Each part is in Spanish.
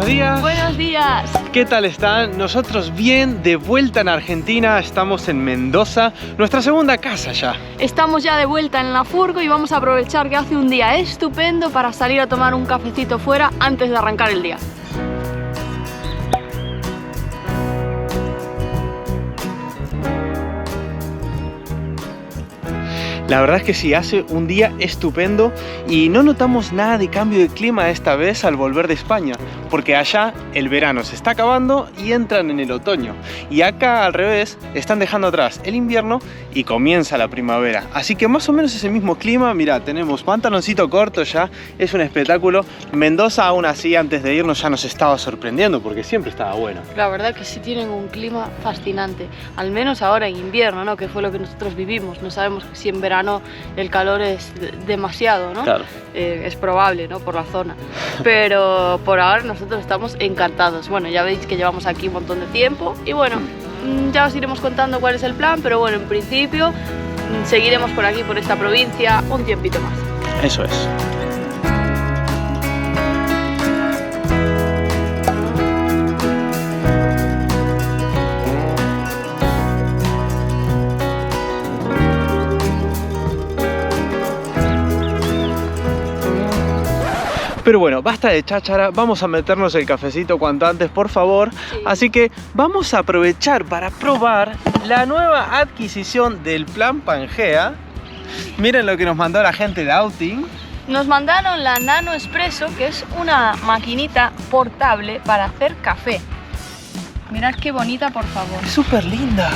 días. Buenos días. ¿Qué tal están? Nosotros bien, de vuelta en Argentina. Estamos en Mendoza, nuestra segunda casa ya. Estamos ya de vuelta en la furgo y vamos a aprovechar que hace un día estupendo para salir a tomar un cafecito fuera antes de arrancar el día. La verdad es que sí, hace un día estupendo y no notamos nada de cambio de clima esta vez al volver de España, porque allá el verano se está acabando y entran en el otoño. Y acá al revés, están dejando atrás el invierno y comienza la primavera. Así que más o menos ese mismo clima, mirá, tenemos pantaloncito corto ya, es un espectáculo. Mendoza aún así, antes de irnos ya nos estaba sorprendiendo porque siempre estaba bueno. La verdad que sí tienen un clima fascinante, al menos ahora en invierno, ¿no? Que fue lo que nosotros vivimos. No sabemos si en verano el calor es demasiado, ¿no? Claro. Es probable, ¿no? Por la zona. Pero por ahora nosotros estamos encantados. Bueno, ya veis que llevamos aquí un montón de tiempo y bueno, ya os iremos contando cuál es el plan, pero bueno, en principio seguiremos por aquí, por esta provincia, un tiempito más. Eso es. Pero bueno, basta de cháchara, vamos a meternos el cafecito cuanto antes, por favor. Sí. Así que vamos a aprovechar para probar la nueva adquisición del Plan Pangea. Miren lo que nos mandó la gente de Outing. Nos mandaron la Nano Espresso, que es una maquinita portable para hacer café. Mirad qué bonita, por favor. Es súper linda.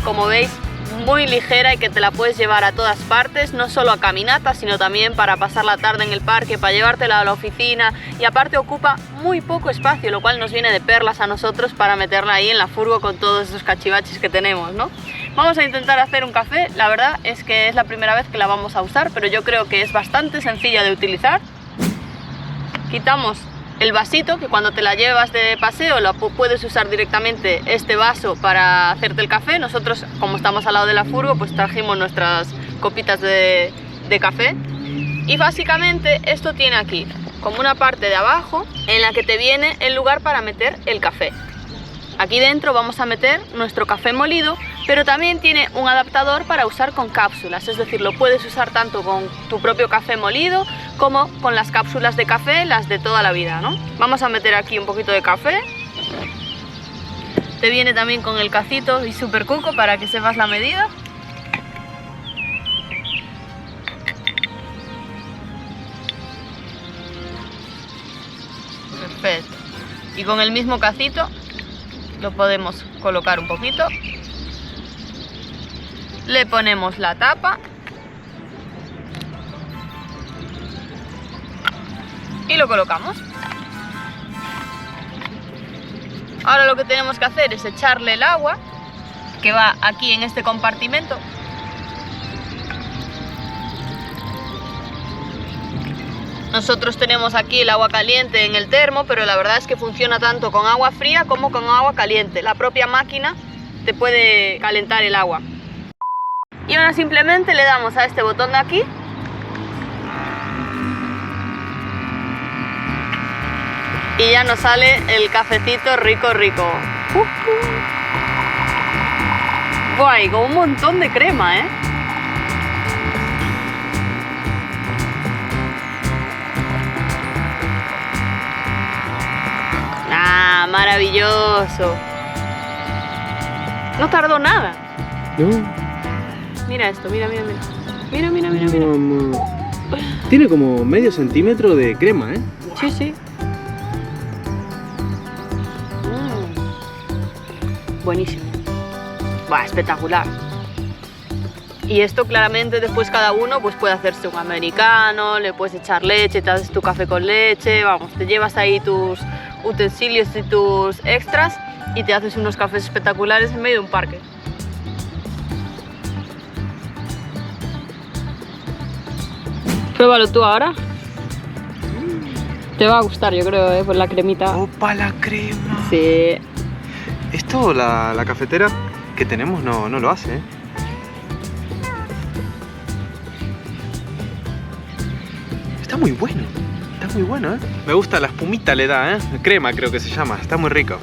Como veis, muy ligera y que te la puedes llevar a todas partes, no solo a caminatas, sino también para pasar la tarde en el parque, para llevártela a la oficina, y aparte ocupa muy poco espacio, lo cual nos viene de perlas a nosotros para meterla ahí en la furgo con todos esos cachivaches que tenemos, ¿no? Vamos a intentar hacer un café. La verdad es que es la primera vez que la vamos a usar, pero yo creo que es bastante sencilla de utilizar. Quitamos el vasito, que cuando te la llevas de paseo lo puedes usar directamente, este vaso, para hacerte el café. Nosotros, como estamos al lado de la furgo, pues trajimos nuestras copitas de café. Y básicamente esto tiene aquí como una parte de abajo en la que te viene el lugar para meter el café. Aquí dentro vamos a meter nuestro café molido, pero también tiene un adaptador para usar con cápsulas, es decir, lo puedes usar tanto con tu propio café molido como con las cápsulas de café, las de toda la vida, ¿no? Vamos a meter aquí un poquito de café. Te viene también con el cacito y super cuco para que sepas la medida. Perfecto. Y con el mismo cacito lo podemos colocar un poquito. Le ponemos la tapa y lo colocamos. Ahora lo que tenemos que hacer es echarle el agua que va aquí en este compartimento. Nosotros tenemos aquí el agua caliente en el termo, pero la verdad es que funciona tanto con agua fría como con agua caliente. La propia máquina te puede calentar el agua. Y ahora simplemente le damos a este botón de aquí y ya nos sale el cafecito rico, rico. Guay, con un montón de crema, ¿eh? ¡Ah, maravilloso! No tardó nada. No. Mira esto, mira, mira, mira. Mira, mira, mira, mira. Tiene como medio centímetro de crema, ¿eh? Sí, sí. Buenísimo. Va, espectacular. Y esto claramente después cada uno pues puede hacerse un americano, le puedes echar leche, te haces tu café con leche, vamos, te llevas ahí tus utensilios y tus extras y te haces unos cafés espectaculares en medio de un parque. Pruébalo tú ahora. Te va a gustar, yo creo, por la cremita. ¡Opa, la crema! Sí. Esto la cafetera que tenemos no lo hace, ¿eh? Está muy bueno, ¿eh? Me gusta la espumita, le da, ¿eh? Crema creo que se llama, está muy rico.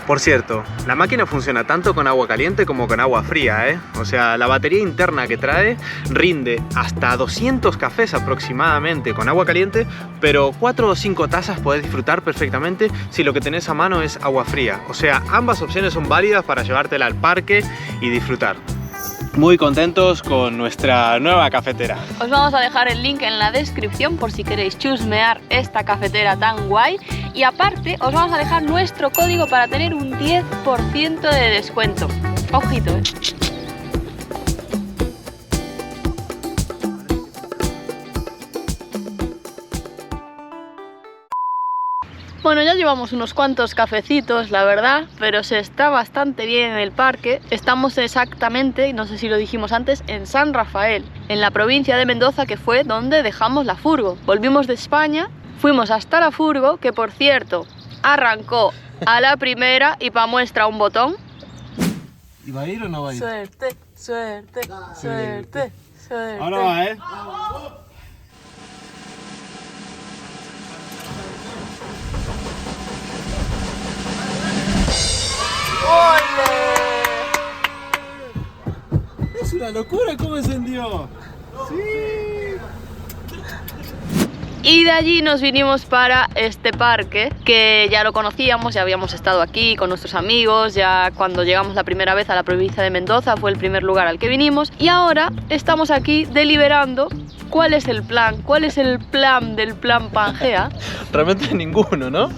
Por cierto, la máquina funciona tanto con agua caliente como con agua fría, ¿eh? O sea, la batería interna que trae rinde hasta 200 cafés aproximadamente con agua caliente, pero 4 o 5 tazas podés disfrutar perfectamente si lo que tenés a mano es agua fría. O sea, ambas opciones son válidas para llevártela al parque y disfrutar. Muy contentos con nuestra nueva cafetera. Os vamos a dejar el link en la descripción por si queréis chusmear esta cafetera tan guay. Y aparte, os vamos a dejar nuestro código para tener un 10% de descuento. Ojito, ¿eh? Bueno, ya llevamos unos cuantos cafecitos, la verdad, pero se está bastante bien en el parque. Estamos exactamente, no sé si lo dijimos antes, en San Rafael, en la provincia de Mendoza, que fue donde dejamos la furgo. Volvimos de España, fuimos hasta la furgo, que por cierto, arrancó a la primera y para muestra un botón. ¿Y va a ir o no va a ir? Suerte, suerte, suerte, suerte. Ahora va, ¿eh? Es una locura cómo encendió. Sí. Y de allí nos vinimos para este parque, que ya lo conocíamos, ya habíamos estado aquí con nuestros amigos, ya cuando llegamos la primera vez a la provincia de Mendoza fue el primer lugar al que vinimos. Y ahora estamos aquí deliberando cuál es el plan del plan Pangea. Realmente ninguno, ¿no?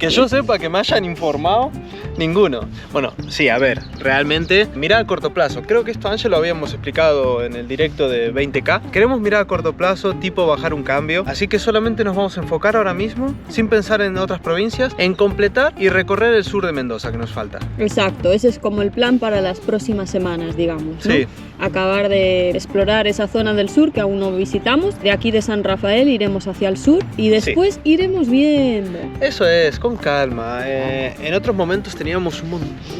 Que yo sepa, que me hayan informado, ninguno. Bueno, sí, a ver, realmente mirar a corto plazo. Creo que esto, Ángel, lo habíamos explicado en el directo de 20K. Queremos mirar a corto plazo, tipo bajar un cambio. Así que solamente nos vamos a enfocar ahora mismo, sin pensar en otras provincias, en completar y recorrer el sur de Mendoza, que nos falta. Exacto, ese es como el plan para las próximas semanas, digamos, ¿no? Sí. Acabar de explorar esa zona del sur que aún no visitamos. De aquí de San Rafael iremos hacia el sur y después iremos viendo. Eso es, con calma. En otros momentos teníamos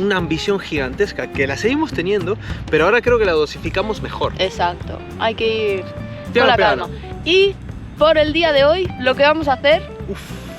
una ambición gigantesca, que la seguimos teniendo, pero ahora creo que la dosificamos mejor. Exacto, hay que ir Piano, con la piano. calma. Y por el día de hoy lo que vamos a hacer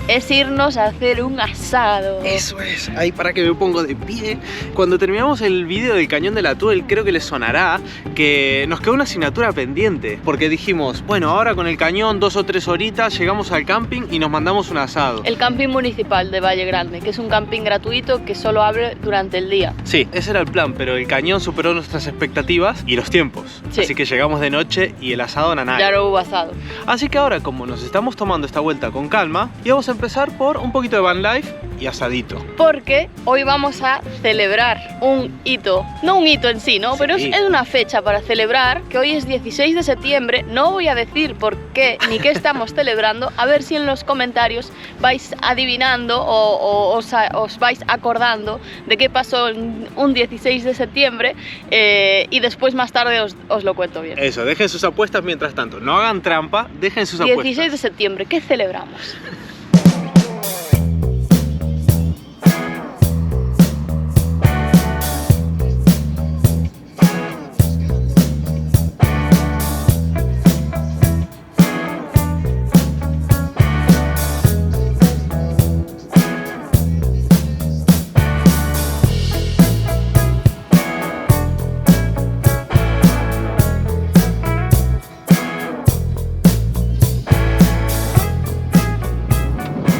es irnos a hacer un asado. Eso es, ahí para que me pongo de pie. Cuando terminamos el vídeo del Cañón del Atuel, creo que les sonará que nos quedó una asignatura pendiente, porque dijimos, bueno, ahora con el cañón 2 o 3 horitas llegamos al camping y nos mandamos un asado. El camping municipal de Valle Grande, que es un camping gratuito que solo abre durante el día. Sí, ese era el plan, pero el cañón superó nuestras expectativas y los tiempos. Sí. Así que llegamos de noche y el asado nanay. Ya no hubo asado. Así que ahora, como nos estamos tomando esta vuelta con calma, íbamos a empezar por un poquito de van life y asadito. Porque hoy vamos a celebrar un hito, no un hito en sí, ¿no? Sí. Pero es una fecha para celebrar, que hoy es 16 de septiembre, no voy a decir por qué ni qué estamos celebrando, a ver si en los comentarios vais adivinando o os vais acordando de qué pasó un 16 de septiembre y después más tarde os lo cuento bien. Eso, dejen sus apuestas mientras tanto, no hagan trampa, dejen sus 16 apuestas. de septiembre, ¿qué celebramos?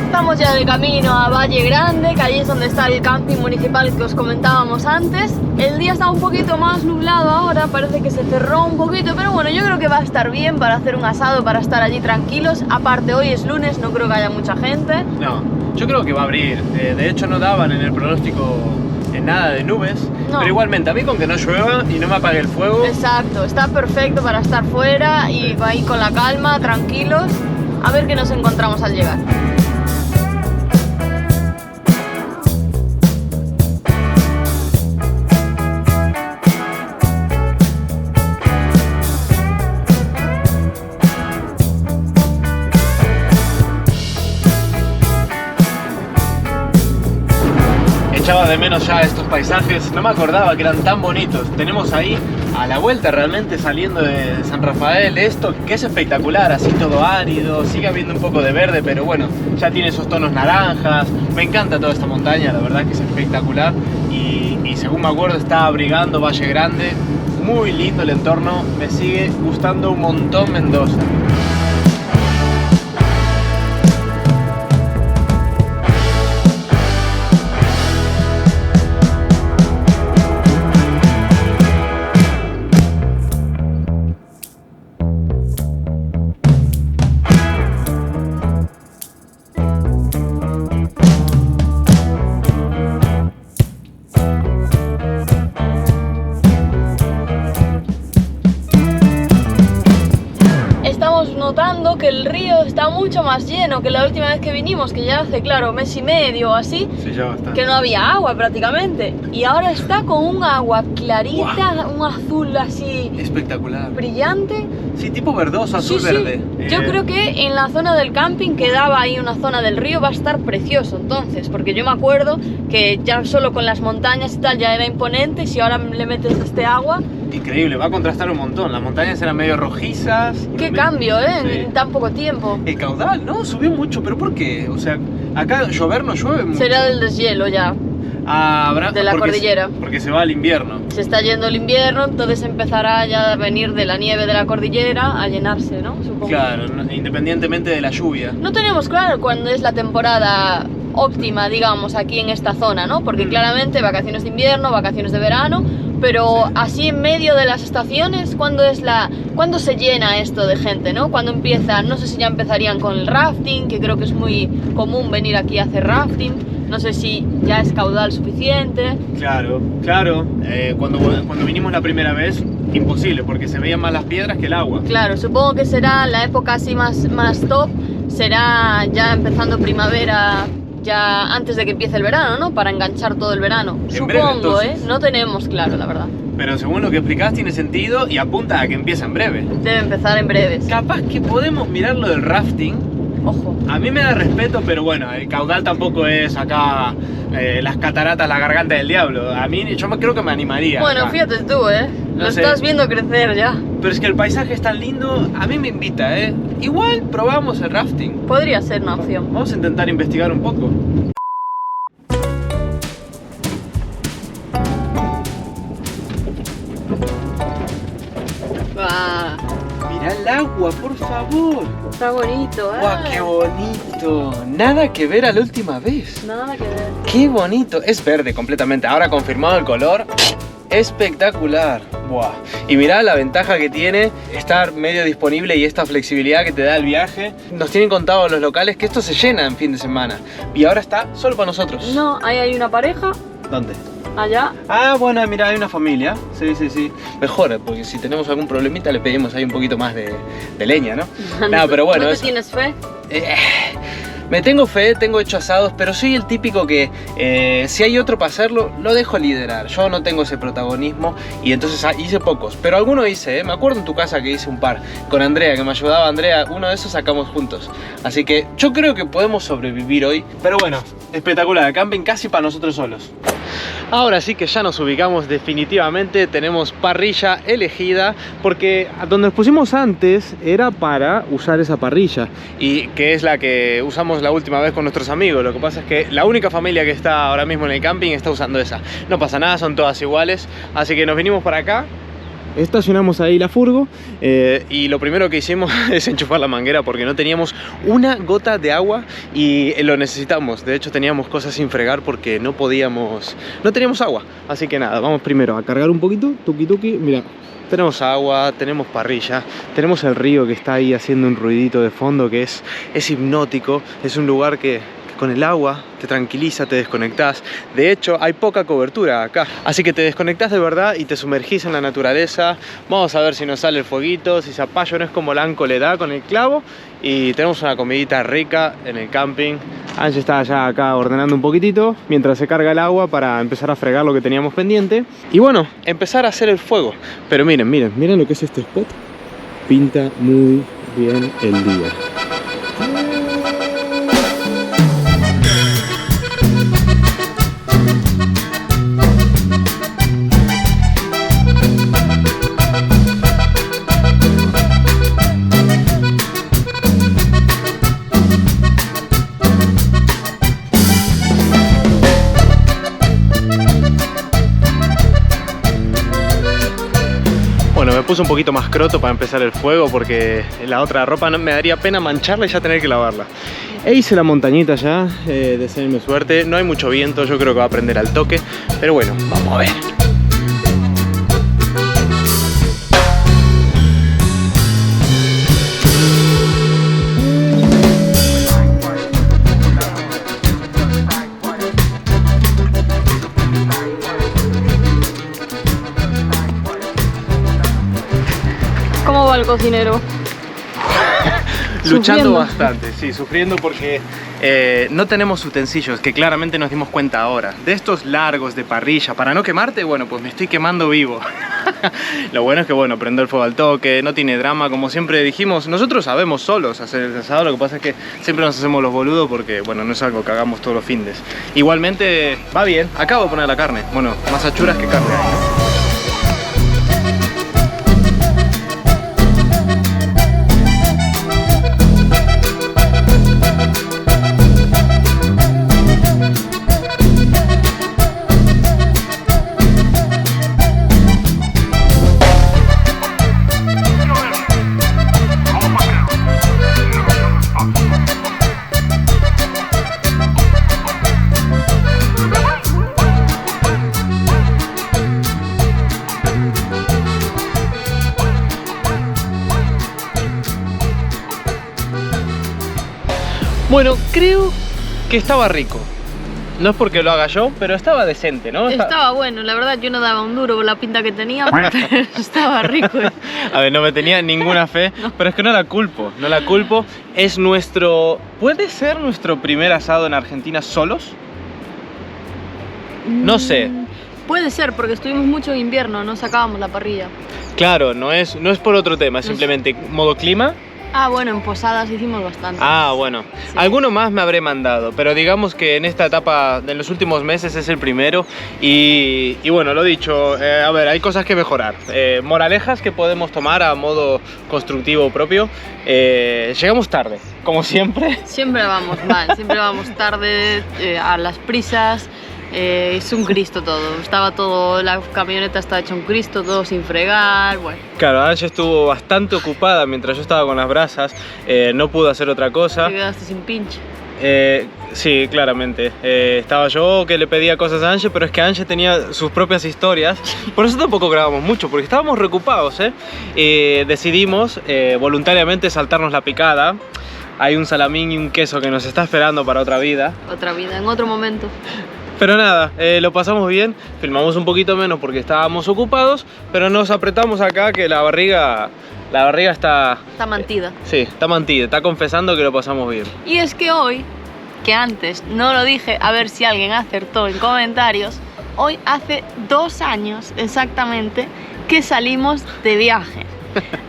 Estamos ya de camino a Valle Grande, que allí es donde está el camping municipal que os comentábamos antes. El día está un poquito más nublado ahora, parece que se cerró un poquito, pero bueno, yo creo que va a estar bien para hacer un asado, para estar allí tranquilos. Aparte, hoy es lunes, no creo que haya mucha gente. No, yo creo que va a abrir. De hecho, no daban en el pronóstico nada de nubes, No. pero igualmente, a mí con que no llueva y no me apague el fuego. Exacto, está perfecto para estar fuera y va ahí con la calma, tranquilos, a ver qué nos encontramos al llegar. echaba de menos ya estos paisajes, no me acordaba que eran tan bonitos. Tenemos ahí a la vuelta realmente saliendo de San Rafael esto que es espectacular, así todo árido, sigue habiendo un poco de verde, pero bueno, ya tiene esos tonos naranjas. Me encanta toda esta montaña, la verdad que es espectacular y según me acuerdo está abrigando Valle Grande, muy lindo el entorno, me sigue gustando un montón Mendoza. Notando que el río está mucho más lleno que la última vez que vinimos, que ya hace, claro, mes y medio o así, sí, ya bastante. Que no había agua prácticamente, y ahora está con un agua clarita, wow. Un azul así espectacular, brillante, sí, tipo verdoso, azul sí, verde. Sí. Yo creo que en la zona del camping que daba ahí una zona del río va a estar precioso entonces, porque yo me acuerdo que ya solo con las montañas y tal ya era imponente, y si ahora le metes este agua... Increíble, va a contrastar un montón. Las montañas eran medio rojizas. Qué cambio, sí. En tan poco tiempo. El caudal, ¿no? Subió mucho, pero ¿por qué? O sea, acá llover no llueve mucho. Será del deshielo ya. De la cordillera. Porque se va al invierno. Se está yendo el invierno, entonces empezará ya a venir de la nieve de la cordillera a llenarse, ¿no? Supongo. Claro, independientemente de la lluvia. No tenemos claro cuándo es la temporada óptima, digamos, aquí en esta zona, ¿no? Porque claramente vacaciones de invierno, vacaciones de verano, pero sí. Así en medio de las estaciones, ¿cuándo se llena esto de gente, ¿no? ¿Cuándo empieza? No sé si ya empezarían con el rafting, que creo que es muy común venir aquí a hacer rafting. No sé si ya es caudal suficiente. Claro. Cuando vinimos la primera vez, imposible, porque se veían más las piedras que el agua. Claro, supongo que será la época así más top, será ya empezando primavera, ya antes de que empiece el verano, ¿no? Para enganchar todo el verano. Supongo, no tenemos claro, la verdad. Pero según lo que explicás tiene sentido y apunta a que empieza en breve. Debe empezar en breves. Capaz que podemos mirar lo del rafting. Ojo. A mí me da respeto, pero bueno, el caudal tampoco es acá las cataratas, la garganta del diablo. Yo creo que me animaría. Bueno, acá. Fíjate tú, lo estás viendo crecer ya. Pero es que el paisaje es tan lindo, a mí me invita, Igual probamos el rafting. Podría ser una opción. Vamos a intentar investigar un poco. Mirá el agua, por favor. Está bonito, ¡Guau, qué bonito! Nada que ver a la última vez. Nada que ver. ¡Qué bonito! Es verde completamente. Ahora confirmado el color. Espectacular. ¡Buah! Y mirá la ventaja que tiene estar medio disponible y esta flexibilidad que te da el viaje. Nos tienen contado los locales que esto se llena en fin de semana. Y ahora está solo para nosotros. No, ahí hay una pareja. ¿Dónde? Allá. Ah, bueno, mira, hay una familia. Sí. Mejor, porque si tenemos algún problemita le pedimos ahí un poquito más de leña, ¿no? No, pero bueno. ¿No te tienes fe? Me tengo fe, tengo hecho asados, pero soy el típico que si hay otro para hacerlo, lo dejo liderar. Yo no tengo ese protagonismo y entonces hice pocos, pero algunos hice, Me acuerdo en tu casa que hice un par con Andrea, que me ayudaba Andrea, uno de esos sacamos juntos. Así que yo creo que podemos sobrevivir hoy. Pero bueno, espectacular, camping casi para nosotros solos. Ahora sí que ya nos ubicamos definitivamente, tenemos parrilla elegida porque donde nos pusimos antes era para usar esa parrilla y que es la que usamos la última vez con nuestros amigos. Lo que pasa es que la única familia que está ahora mismo en el camping está usando esa. No pasa nada, son todas iguales, así que nos vinimos para acá. Estacionamos ahí la furgo y lo primero que hicimos es enchufar la manguera porque no teníamos una gota de agua y lo necesitamos. De hecho teníamos cosas sin fregar porque no teníamos agua. Así que nada, vamos primero a cargar un poquito, tuki. Mira, tenemos agua, tenemos parrilla, tenemos el río que está ahí haciendo un ruidito de fondo que es hipnótico. Es un lugar que con el agua te tranquiliza, te desconectás. De hecho, hay poca cobertura acá, así que te desconectás de verdad y te sumergís en la naturaleza. Vamos a ver si nos sale el fueguito, si Zapallo no es como la Anco le da con el clavo. Y tenemos una comidita rica en el camping. Angie está ya acá ordenando un poquitito mientras se carga el agua para empezar a fregar lo que teníamos pendiente. Y bueno, empezar a hacer el fuego. Pero miren lo que es este spot. Pinta muy bien el día. me puse un poquito más croto para empezar el fuego porque la otra ropa no, me daría pena mancharla y ya tener que lavarla. E hice la montañita ya, deseenme suerte. No hay mucho viento, yo creo que va a prender al toque. Pero bueno, vamos a ver. ¿Cómo va el cocinero? Luchando bastante, sí, sufriendo porque no tenemos utensilios, que claramente nos dimos cuenta ahora. De estos largos de parrilla, para no quemarte, bueno, pues me estoy quemando vivo. Lo bueno es que, bueno, prendo el fuego al toque, no tiene drama, como siempre dijimos. Nosotros sabemos solos hacer el asado, lo que pasa es que siempre nos hacemos los boludos porque, bueno, no es algo que hagamos todos los fines. Igualmente, va bien, acabo de poner la carne. Bueno, más achuras que carne hay, ¿no? Bueno, creo que estaba rico. No es porque lo haga yo, pero estaba decente, ¿no? Estaba bueno, la verdad yo no daba un duro con la pinta que tenía, pero estaba rico. A ver, no me tenía ninguna fe, no. Pero es que no la culpo, no la culpo. Es nuestro... ¿Puede ser nuestro primer asado en Argentina solos? No sé. Puede ser, porque estuvimos mucho en invierno, no sacábamos la parrilla. Claro, no es por otro tema, es simplemente modo clima. Ah, bueno, en posadas hicimos bastante. Ah, bueno. Sí. Alguno más me habré mandado, pero digamos que en esta etapa, en los últimos meses, es el primero. Y bueno, lo dicho, a ver, hay cosas que mejorar. Moralejas que podemos tomar a modo constructivo propio. Llegamos tarde, como siempre. Siempre vamos mal, siempre vamos tarde, a las prisas. Es un Cristo todo, estaba todo, la camioneta estaba hecha un Cristo, todo sin fregar, bueno. Claro, Ange estuvo bastante ocupada mientras yo estaba con las brasas, no pudo hacer otra cosa. Te quedaste sin pinche. Sí, claramente. Estaba yo que le pedía cosas a Ange, pero es que Ange tenía sus propias historias. Por eso tampoco grabamos mucho, porque estábamos reocupados, decidimos voluntariamente saltarnos la picada. Hay un salamín y un queso que nos está esperando para otra vida. Otra vida, en otro momento. Pero nada, lo pasamos bien, filmamos un poquito menos porque estábamos ocupados, pero nos apretamos acá que la barriga está... Está mantida. Sí, está mantida, está confesando que lo pasamos bien. Y es que hoy, que antes no lo dije, a ver si alguien acertó en comentarios, hoy hace 2 años exactamente que salimos de viaje.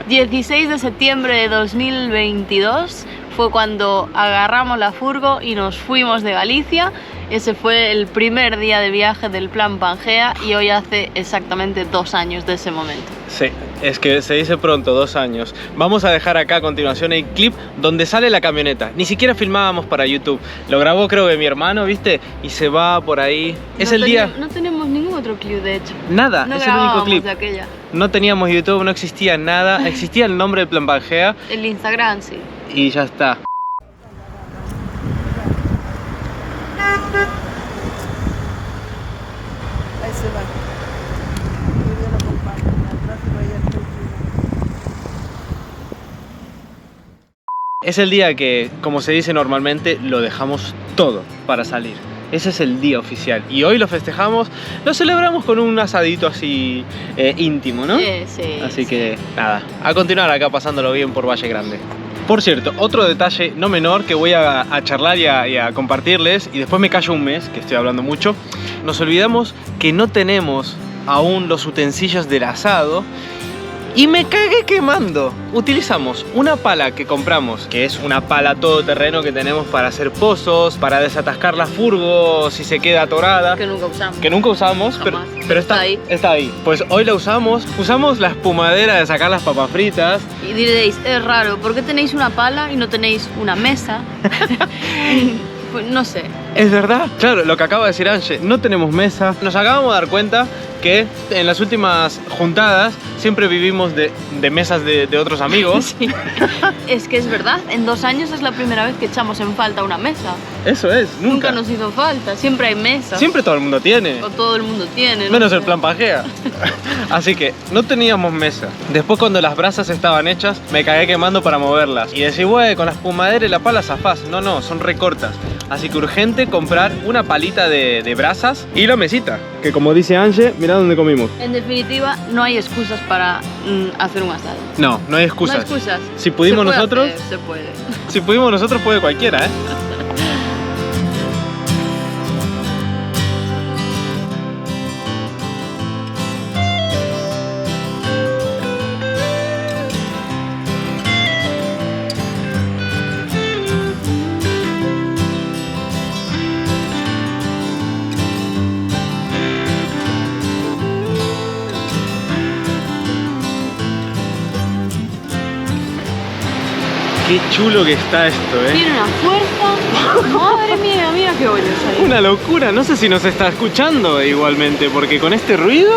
16 de septiembre de 2022 fue cuando agarramos la furgo y nos fuimos de Galicia. Ese fue el primer día de viaje del plan Pangea y hoy hace exactamente 2 años de ese momento. Sí, es que se dice pronto, 2 años. Vamos a dejar acá a continuación el clip donde sale la camioneta. Ni siquiera filmábamos para YouTube. Lo grabó creo que mi hermano, ¿viste? Y se va por ahí. Es el día... No tenemos ningún otro clip, de hecho. Nada, no es el único clip. De aquella. No teníamos YouTube, no existía nada. Existía el nombre del plan Pangea. El Instagram, sí. Y ya está. Ahí se va. Es el día que, como se dice normalmente, lo dejamos todo para salir. Ese es el día oficial y hoy lo festejamos, lo celebramos con un asadito así íntimo, ¿no? Sí. Así que nada, a continuar acá pasándolo bien por Valle Grande. Por cierto, otro detalle no menor que voy a charlar y a compartirles, y después me callo un mes, que estoy hablando mucho. Nos olvidamos que no tenemos aún los utensilios del asado y me cagué quemando. Utilizamos una pala que compramos, que es una pala todoterreno que tenemos para hacer pozos, para desatascar la furgo si se queda atorada. Que nunca usamos. Que nunca usamos, pero está ahí. Pues hoy la usamos la espumadera de sacar las papas fritas. Y diréis, es raro, ¿por qué tenéis una pala y no tenéis una mesa? Pues no sé. Es verdad, claro, lo que acaba de decir Ange, no tenemos mesa. Nos acabamos de dar cuenta que en las últimas juntadas siempre vivimos de mesas de otros amigos. Sí. Es que es verdad, en 2 años es la primera vez que echamos en falta una mesa. Eso es, Nunca nos hizo falta, siempre hay mesas. Siempre todo el mundo tiene. O todo el mundo tiene. Menos el plan pajea. Así que no teníamos mesa. Después cuando las brasas estaban hechas, me cagué quemando para moverlas. Y decís, güey, con la espumadera y la pala zafás. No, son recortas. Así que urgente comprar una palita de brasas y la mesita. Que como dice Ange, mirá dónde comimos. En definitiva, no hay excusas para hacer un asado. No hay excusas. No hay excusas. Si pudimos nosotros, se puede. Si pudimos nosotros, puede cualquiera, ¿eh? Qué chulo que está esto, Tiene una fuerza. Madre mía, mira qué hoyos hay. Una locura, no sé si nos está escuchando igualmente, porque con este ruido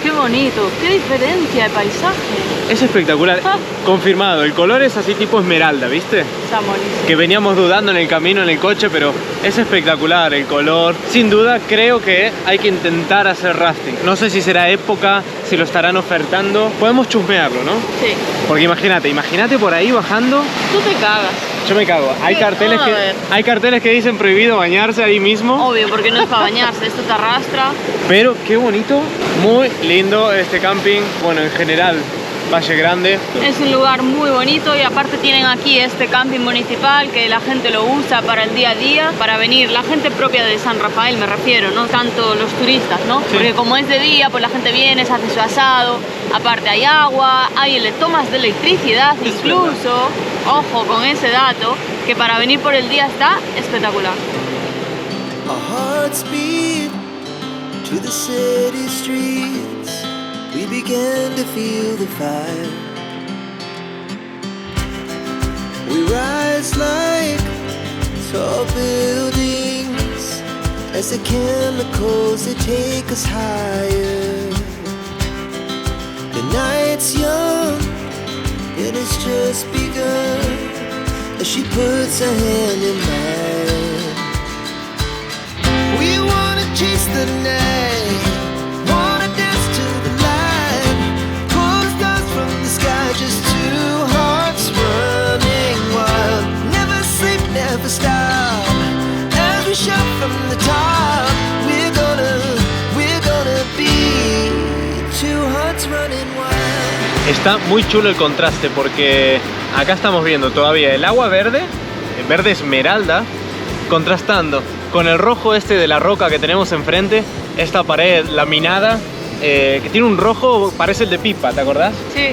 Qué bonito, qué diferencia de paisaje. es espectacular. Confirmado, el color es así tipo esmeralda, ¿viste? Está buenísimo. Que veníamos dudando en el camino, en el coche, pero es espectacular el color. Sin duda creo que hay que intentar hacer rafting. No sé si será época, si lo estarán ofertando. Podemos chusmearlo, ¿no? Sí. Porque imagínate por ahí bajando. Tú te cagas. Yo me cago. Hay carteles que dicen prohibido bañarse ahí mismo. Obvio, porque no es para bañarse, esto te arrastra. Pero qué bonito, muy lindo este camping. Bueno, en general, Valle Grande. Es un lugar muy bonito y aparte tienen aquí este camping municipal que la gente lo usa para el día a día, para venir, la gente propia de San Rafael me refiero, no tanto los turistas, ¿no? Sí. Porque como es de día, pues la gente viene, se hace su asado, aparte hay agua, hay tomas de electricidad Es incluso, ojo con ese dato, que para venir por el día está espectacular. Our hearts beat to the city streets. We began to feel the fire. We rise like tall buildings as the chemicals they take us higher. The night's young and it's just begun as she puts her hand in mine. We wanna chase the night, wanna dance to the light, pull the stars from the sky, just two hearts running wild. Never sleep, never stop, as we shout from the top. We're gonna be two hearts running wild. Está muy chulo el contraste porque acá estamos viendo todavía el agua verde, el verde esmeralda, contrastando con el rojo este de la roca que tenemos enfrente, esta pared laminada que tiene un rojo, parece el de Pipa, ¿te acordás? Sí.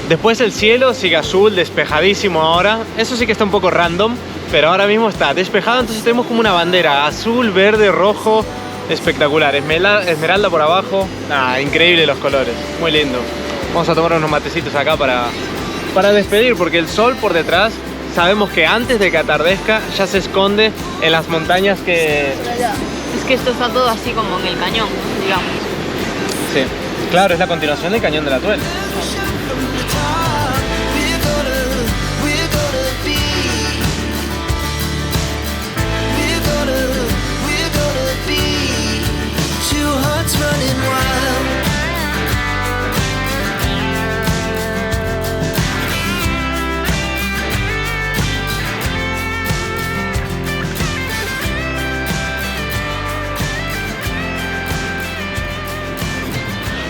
Después el cielo sigue azul, despejadísimo ahora. Eso sí que está un poco random, pero ahora mismo está despejado, entonces tenemos como una bandera azul, verde, rojo, espectacular. Esmeralda por abajo, increíble los colores, muy lindo. Vamos a tomar unos matecitos acá para despedir, porque el sol por detrás sabemos que antes de que atardezca ya se esconde en las montañas que... Es que esto está todo así como en el cañón, digamos. Sí, claro, es la continuación del Cañón de la Tuel.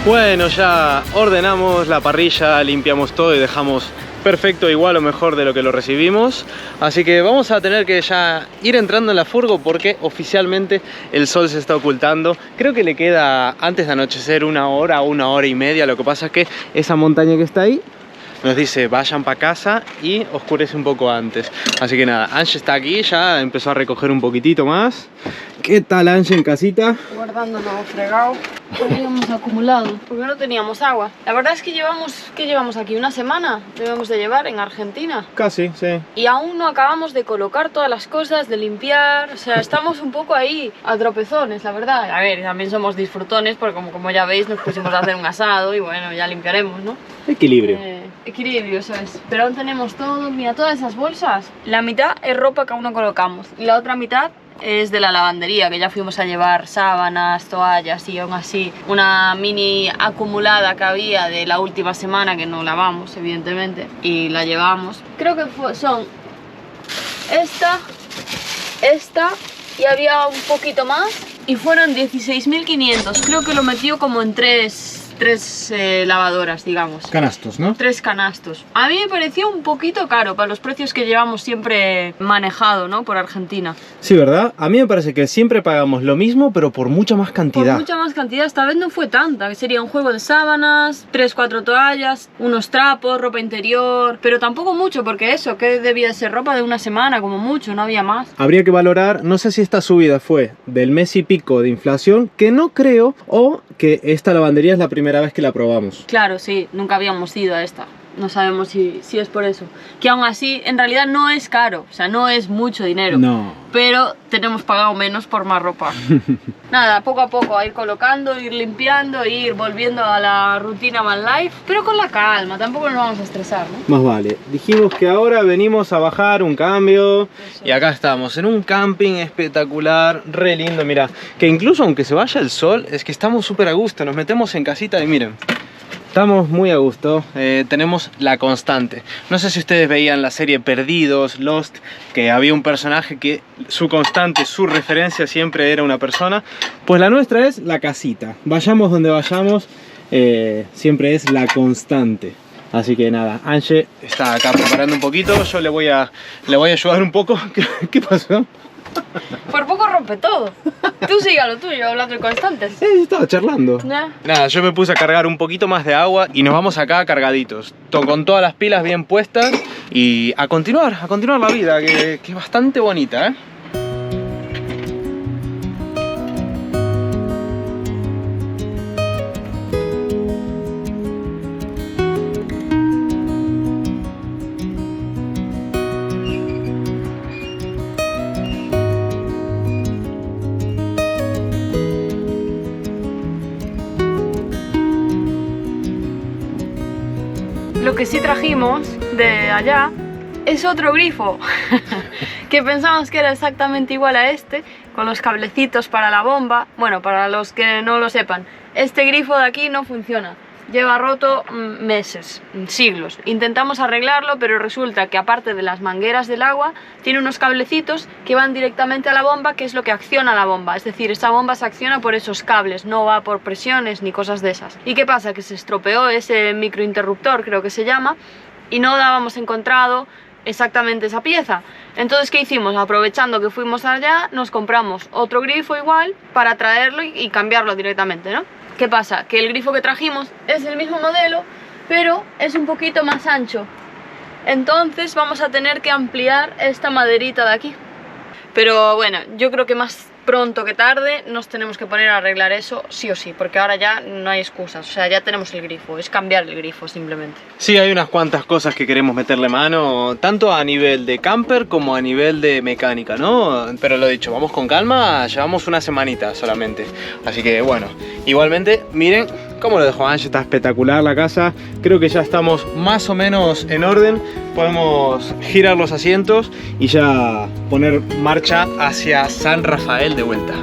Bueno, ya ordenamos la parrilla, limpiamos todo y dejamos perfecto, igual o mejor de lo que lo recibimos. Así que vamos a tener que ya ir entrando en la furgo porque oficialmente el sol se está ocultando. Creo que le queda antes de anochecer 1 hora, 1 hora y media. Lo que pasa es que esa montaña que está ahí nos dice vayan para casa y oscurece un poco antes. Así que nada, Ange está aquí, ya empezó a recoger un poquitito más. ¿Qué tal Ange en casita? Guardándolo fregado. habíamos acumulado, porque no teníamos agua. La verdad es que llevamos aquí una semana, debemos de llevar en Argentina. Casi, sí. Y aún no acabamos de colocar todas las cosas, de limpiar, o sea, estamos un poco ahí a tropezones, la verdad. A ver, también somos disfrutones, porque como ya veis nos pusimos a hacer un asado y bueno, ya limpiaremos, ¿no? Equilibrio. Equilibrio, eso es. Pero aún tenemos todo, mira, todas esas bolsas. La mitad es ropa que aún no colocamos y la otra mitad es de la lavandería, que ya fuimos a llevar sábanas, toallas y aún así una mini acumulada que había de la última semana que no lavamos, evidentemente, y la llevamos. Creo que son esta y había un poquito más y fueron 16.500. Creo que lo metió como en tres lavadoras, digamos. Canastos, ¿no? 3 canastos. A mí me pareció un poquito caro para los precios que llevamos siempre manejado, ¿no? Por Argentina. Sí, ¿verdad? A mí me parece que siempre pagamos lo mismo, pero por mucha más cantidad. Por mucha más cantidad, esta vez no fue tanta, que sería un juego de sábanas, 3-4 toallas, unos trapos, ropa interior, pero tampoco mucho, porque eso, que debía de ser ropa de una semana, como mucho, no había más. Habría que valorar, no sé si esta subida fue del mes y pico de inflación, que no creo, o que esta lavandería es la primera vez que la probamos. Claro, sí, nunca habíamos ido a esta. No sabemos si es por eso. Que aún así, en realidad no es caro, o sea, no es mucho dinero. No. Pero tenemos pagado menos por más ropa. Nada, poco a poco a ir colocando, ir limpiando, ir volviendo a la rutina van life, pero con la calma, tampoco nos vamos a estresar, ¿no? Más vale. Dijimos que ahora venimos a bajar un cambio. Eso. Y acá estamos, en un camping espectacular, re lindo, mira. Que incluso aunque se vaya el sol, es que estamos súper a gusto. Nos metemos en casita y miren. Estamos muy a gusto, tenemos La Constante. No sé si ustedes veían la serie Perdidos, Lost, que había un personaje que su constante, su referencia siempre era una persona. Pues la nuestra es la casita. Vayamos donde vayamos, siempre es La Constante. Así que nada, Ange está acá preparando un poquito, yo le voy a ayudar un poco. ¿Qué pasó? Por poco rompe todo. Tú siga lo tuyo, hablando de constantes. Estaba charlando. Nada, yo me puse a cargar un poquito más de agua y nos vamos acá cargaditos, con todas las pilas bien puestas y a continuar la vida, que es bastante bonita, ¿eh? Lo que sí trajimos de allá es otro grifo que pensamos que era exactamente igual a este, con los cablecitos para la bomba. Bueno, para los que no lo sepan, este grifo de aquí no funciona, lleva roto meses, siglos. Intentamos arreglarlo, pero resulta que aparte de las mangueras del agua, tiene unos cablecitos que van directamente a la bomba, que es lo que acciona la bomba. Es decir, esa bomba se acciona por esos cables, no va por presiones ni cosas de esas. ¿Y qué pasa? Que se estropeó ese microinterruptor, creo que se llama, y no dábamos encontrado exactamente esa pieza. Entonces, ¿qué hicimos? Aprovechando que fuimos allá, nos compramos otro grifo igual para traerlo y cambiarlo directamente, ¿no? ¿Qué pasa? Que el grifo que trajimos es el mismo modelo, pero es un poquito más ancho. Entonces vamos a tener que ampliar esta maderita de aquí. Pero bueno, yo creo que más pronto que tarde nos tenemos que poner a arreglar eso sí o sí, porque ahora ya no hay excusas, o sea, ya tenemos el grifo, es cambiar el grifo simplemente. Sí, hay unas cuantas cosas que queremos meterle mano, tanto a nivel de camper como a nivel de mecánica, ¿no? Pero lo dicho, vamos con calma, llevamos una semanita solamente, así que bueno, igualmente, miren cómo lo dejó Ange, está espectacular la casa, creo que ya estamos más o menos en orden, podemos girar los asientos y ya poner marcha hacia San Rafael de vuelta.